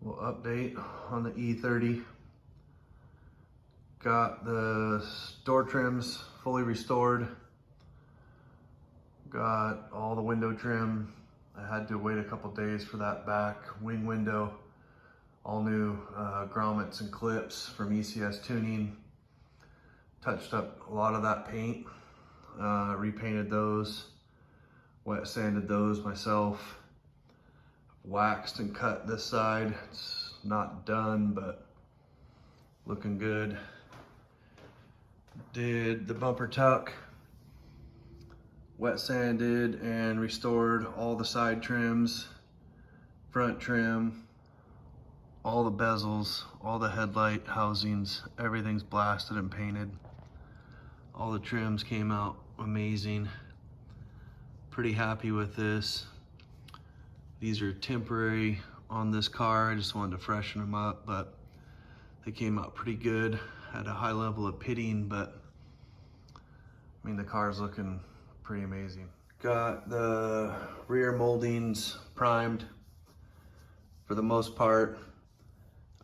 We'll update on the E30. Got the door trims fully restored. Got all the window trim. I had to wait a couple days for that back wing window. All new grommets and clips from ECS Tuning. Touched up a lot of that paint. Repainted those. Wet sanded those myself. Waxed and cut this side. It's not done, but looking good. Did the bumper tuck. Wet sanded and restored all the side trims, front trim, all the bezels, all the headlight housings, everything's blasted and painted. All the trims came out amazing. Pretty happy with this. These are temporary on this car. I just wanted to freshen them up, but they came out pretty good. Had a high level of pitting, but I mean, the car's looking pretty amazing. Got the rear moldings primed for the most part.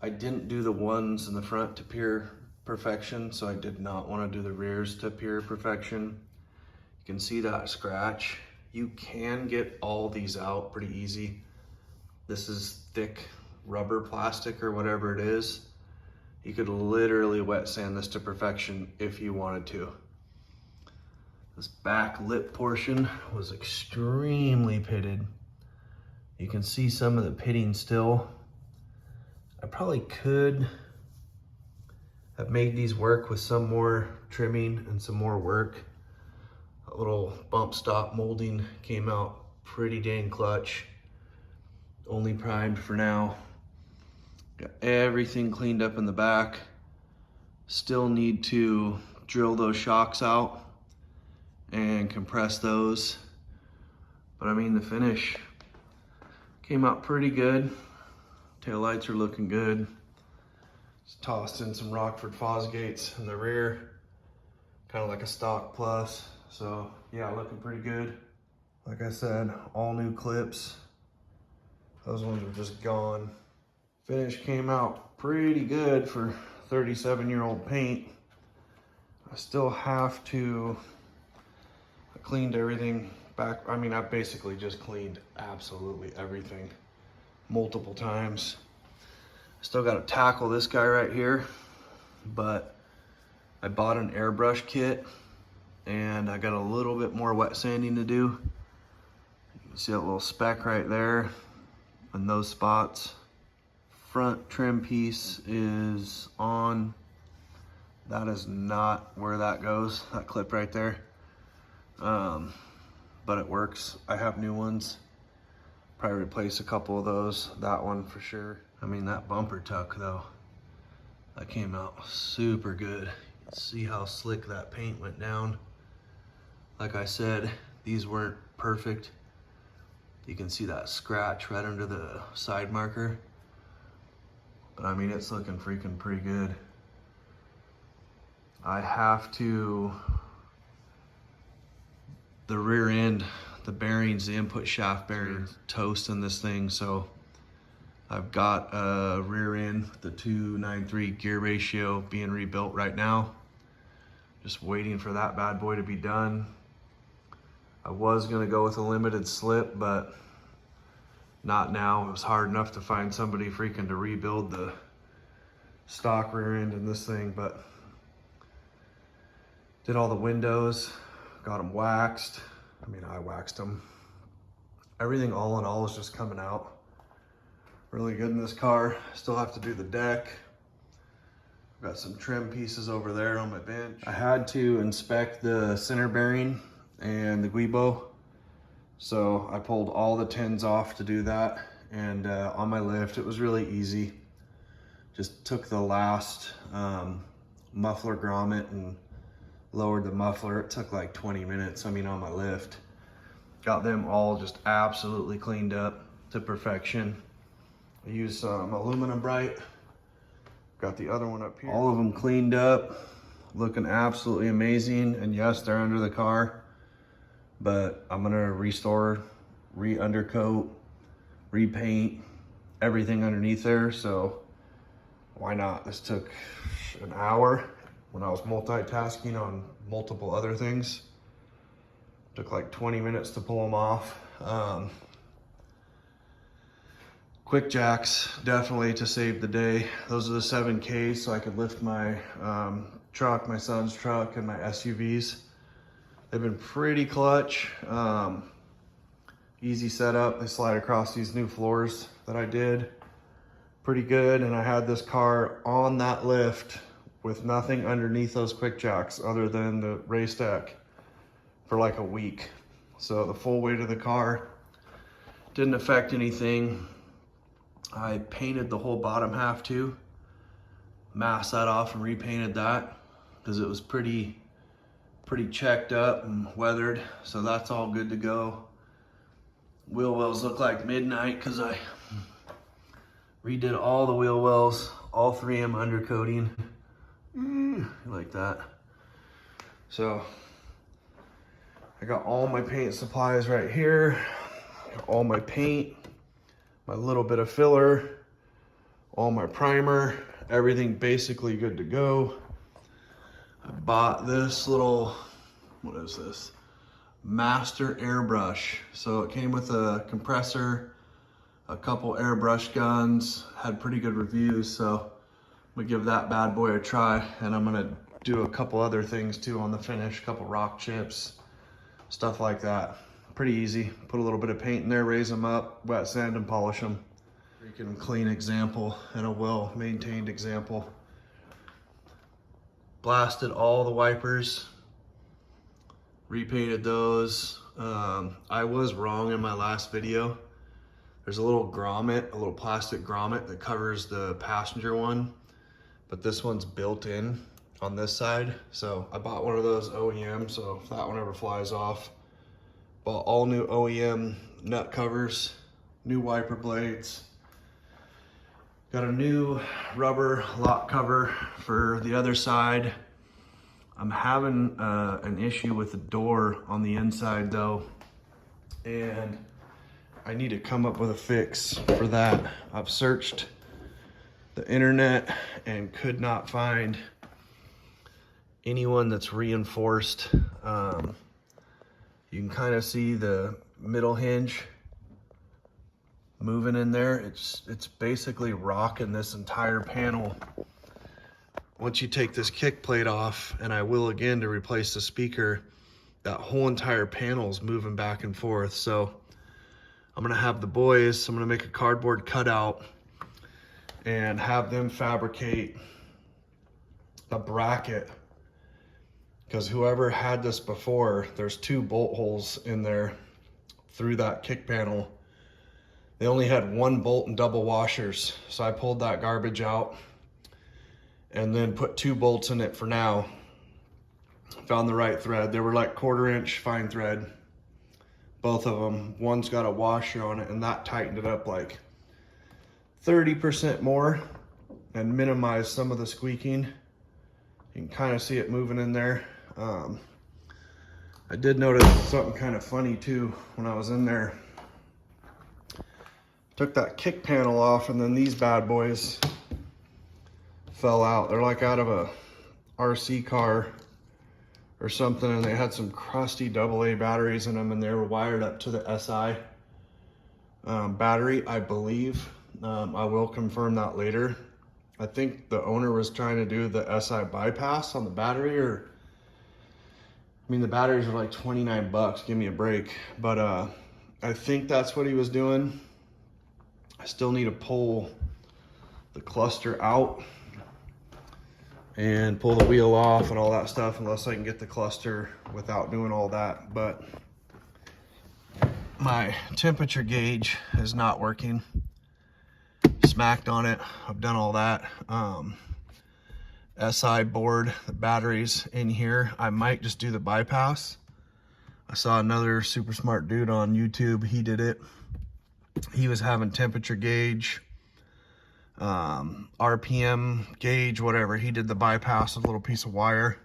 I didn't do the ones in the front to pure perfection, so I did not want to do the rears to pure perfection. You can see that scratch. You can get all these out pretty easy. This is thick rubber plastic or whatever it is. You could literally wet sand this to perfection if you wanted to. This back lip portion was extremely pitted. You can see some of the pitting still. I probably could have made these work with some more trimming and some more work. A little bump stop molding came out pretty dang clutch. Only primed for now. Got everything cleaned up in the back. Still need to drill those shocks out and compress those. But I mean, the finish came out pretty good. Taillights are looking good. Just tossed in some Rockford Fosgates in the rear. Kind of like a stock plus. So yeah, looking pretty good. Like I said, all new clips. Those ones are just gone. Finish came out pretty good for 37-year-old paint. I still have to, I cleaned everything back. I mean, I basically just cleaned absolutely everything multiple times. Still got to tackle this guy right here, but I bought an airbrush kit and I got a little bit more wet sanding to do. You can see that little speck right there in those spots. Front trim piece is on. That is not where that goes, that clip right there. But it works. I have new ones. Probably replace a couple of those. That one for sure. I mean, that bumper tuck though, that came out super good. You can see how slick that paint went down. Like I said, these weren't perfect. You can see that scratch right under the side marker. But I mean, it's looking freaking pretty good. I have to, the rear end, the bearings, the input shaft bearings, toasting this thing. So I've got a rear end, the 293 gear ratio being rebuilt right now. Just waiting for that bad boy to be done. I was gonna go with a limited slip, but not now. It was hard enough to find somebody freaking to rebuild the stock rear end in this thing, but did all the windows, got them waxed. I mean, I waxed them. Everything all in all is just coming out really good in this car. Still have to do the deck. Got some trim pieces over there on my bench. I had to inspect the center bearing and the guibo. So I pulled all the tins off to do that. And on my lift, it was really easy. Just took the last muffler grommet and lowered the muffler. It took like 20 minutes, I mean, on my lift. Got them all just absolutely cleaned up to perfection. I used some aluminum bright. Got the other one up here. All of them cleaned up, looking absolutely amazing. And yes, they're under the car, but I'm gonna restore, re-undercoat, repaint everything underneath there, so why not? This took an hour when I was multitasking on multiple other things. Took like 20 minutes to pull them off. Quick jacks, definitely to save the day. Those are the 7Ks, so I could lift my truck, my son's truck, and my SUVs. They've been pretty clutch. Easy setup. They slide across these new floors that I did. Pretty good, and I had this car on that lift with nothing underneath those quick jacks other than the race deck for like a week. So the full weight of the car didn't affect anything. I painted the whole bottom half too, masked that off and repainted that because it was pretty checked up and weathered, so that's all good to go. Wheel wells look like midnight because I redid all the wheel wells, all 3M undercoating, like that. So I got all my paint supplies right here, all my paint, my little bit of filler, all my primer, everything basically good to go. I bought this little, what is this? Master airbrush. So it came with a compressor, a couple airbrush guns, had pretty good reviews, so I'm gonna give that bad boy a try, and I'm gonna do a couple other things too on the finish, a couple rock chips, stuff like that. Pretty easy. Put a little bit of paint in there, raise them up, wet sand and polish them. Freaking clean example and a well-maintained example. Blasted all the wipers, repainted those. I was wrong in my last video. There's a little grommet, a little plastic grommet that covers the passenger one, but this one's built in on this side. So I bought one of those OEM, so if that one ever flies off. Bought all new OEM nut covers, new wiper blades. Got a new rubber lock cover for the other side. I'm having an issue with the door on the inside though, and I need to come up with a fix for that. I've searched the internet and could not find anyone that's reinforced. You can kind of see the middle hinge moving in there. It's basically rocking this entire panel. Once you take this kick plate off, and I will again to replace the speaker, that whole entire panel is moving back and forth. So I'm gonna have the boys, I'm gonna make a cardboard cutout and have them fabricate a bracket, because whoever had this before, there's 2 bolt holes in there through that kick panel. They only had 1 bolt and double washers, so I pulled that garbage out and then put 2 bolts in it for now. Found the right thread. They were like 1/4 inch fine thread, both of them. One's got a washer on it, and that tightened it up like 30% more and minimized some of the squeaking. You can kind of see it moving in there. I did notice something kind of funny too when I was in there. Took that kick panel off, and then these bad boys fell out. They're like out of a RC car or something, and they had some crusty AA batteries in them, and they were wired up to the SI battery, I believe. I will confirm that later. I think the owner was trying to do the SI bypass on the battery, or I mean, the batteries are like 29 bucks, give me a break. But I think that's what he was doing. I still need to pull the cluster out and pull the wheel off and all that stuff, unless I can get the cluster without doing all that. But my temperature gauge is not working. Smacked on it, I've done all that. SI board, the batteries in here. I might just do the bypass. I saw another super smart dude on YouTube, he did it. He was having temperature gauge, RPM gauge, whatever. He did the bypass with a little piece of wire.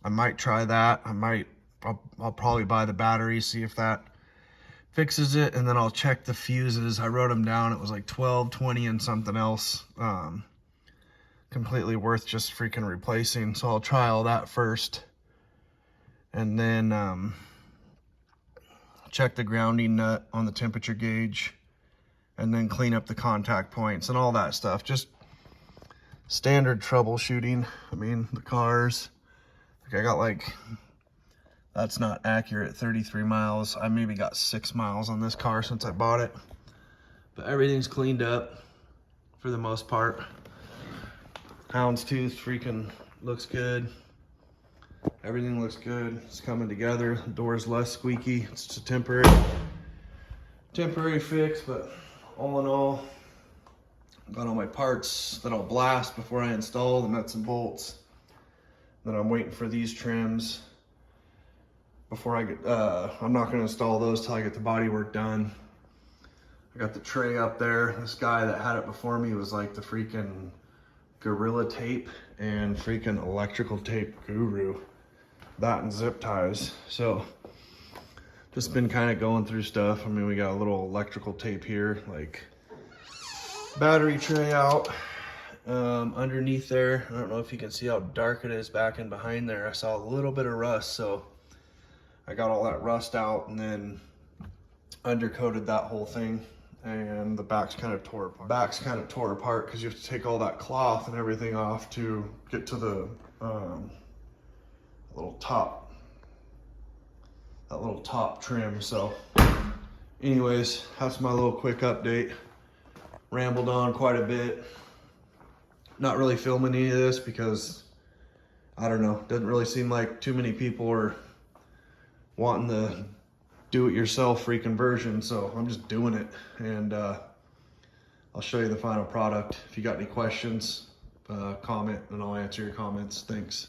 I might try that. I'll probably buy the battery, see if that fixes it, and then I'll check the fuses. I wrote them down. It was like 12, 20, and something else. Completely worth just freaking replacing. So I'll try all that first, and then check the grounding nut on the temperature gauge, and then clean up the contact points and all that stuff. Just standard troubleshooting. I mean, the cars, like I got like, that's not accurate, 33 miles. I maybe got 6 miles on this car since I bought it. But everything's cleaned up for the most part. Houndstooth freaking looks good. Everything looks good. It's coming together. The door's less squeaky. It's just a temporary fix, but all in all, got all my parts that I'll blast before I install the nuts and bolts. Then I'm waiting for these trims before I get, I'm not gonna install those till I get the body work done. I got the tray up there. This guy that had it before me was like the freaking Gorilla Tape and freaking electrical tape guru. That and zip ties. So just been kind of going through stuff. I mean, we got a little electrical tape here, like battery tray out. Underneath there, I don't know if you can see how dark it is back and behind there. I saw a little bit of rust, so I got all that rust out and then undercoated that whole thing, and the back's kind of tore apart. Because you have to take all that cloth and everything off to get to the little top trim. So anyways, that's my little quick update. Rambled on quite a bit. Not really filming any of this because I don't know, doesn't really seem like too many people are wanting the do-it-yourself freaking version, so I'm just doing it. And I'll show you the final product. If you got any questions, comment and I'll answer your comments. Thanks.